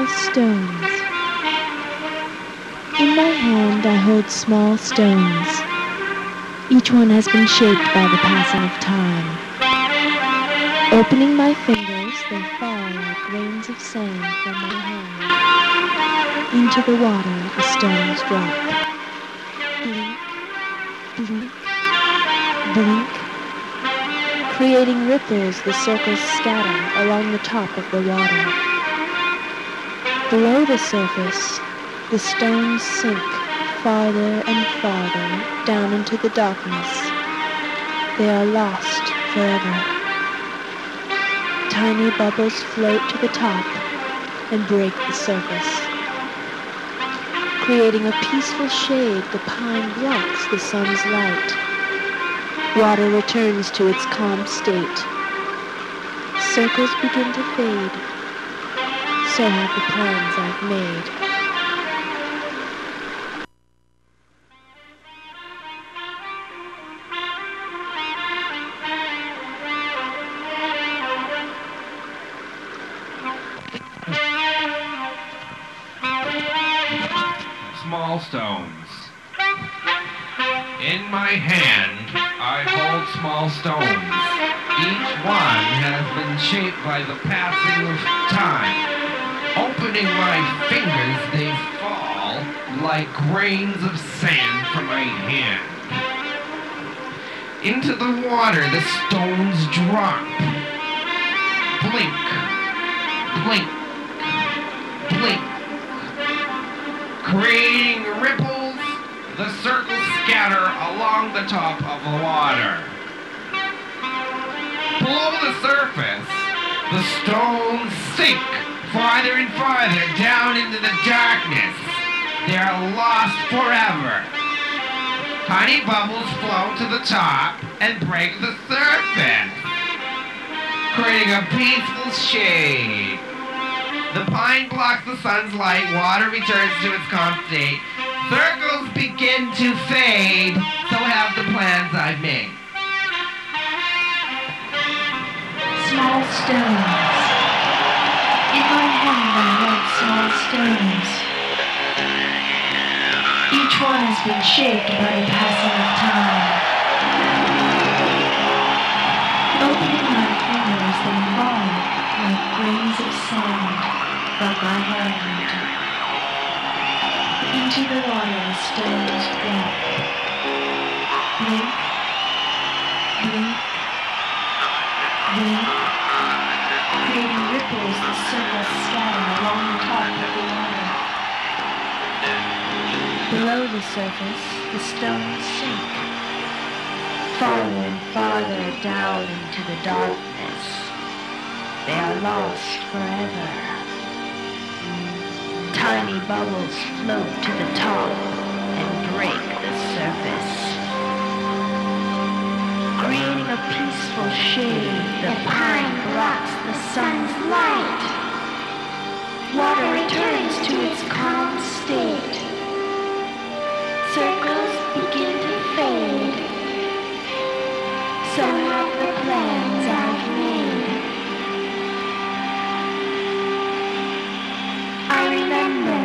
small stones. In my hand I hold small stones. Each one has been shaped by the passing of time. Opening my fingers, they fall like grains of sand from my hand. Into the water the stones drop. Blink, blink, blink. Creating ripples, the circles scatter along the top of the water. Below the surface, the stones sink farther and farther down into the darkness. They are lost forever. Tiny bubbles float to the top and break the surface. Creating a peaceful shade, the pine blocks the sun's light. Water returns to its calm state. Circles begin to fade. So have the plans I've made. Small stones. In my hand, I hold small stones. Each one has been shaped by the passing of time. Opening my fingers, they fall like grains of sand from my hand. Into the water, the stones drop. Blink, blink, blink. Creating ripples, the circles scatter along the top of the water. Below the surface, the stones sink farther and farther down into the darkness. They are lost forever. Tiny bubbles float to the top and break the surface, creating a peaceful shade. The pine blocks the sun's light, water returns to its calm state. Circles begin to fade, so have the plans I've made. Small stones. In my hand I hold small stones. Each one has been shaped by the passing of time. Opening my fingers, they fall like grains of sand from my hand. Into the water the stones drop. Blink, blink, blink. Creating ripples, the circles scatter along the top of the water. Below the surface, the stones sink farther and farther down into the darkness. They are lost forever. Tiny bubbles float to the top and break the surface, creating a peaceful shade. The pine blocks the sun's light. Water returns to its calm state. Circles begin to fade. So have the plans I've made. I remember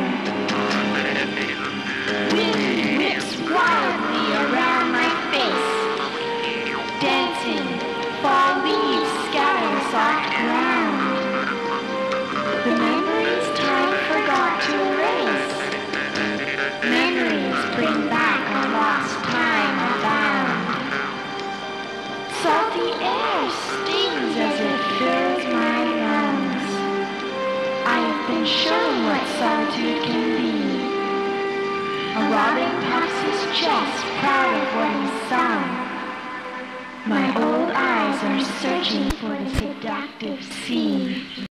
wind whips wildly around my face. Dancing, fall leaves scatter soft ground. The memories time forgot to erase. Memories bring back a lost time I found. Salty air stings as it fills my lungs. I have been shown what solitude can be. A robin puffs his chest, proud of what he's sung. My old eyes are searching for the seductive sea.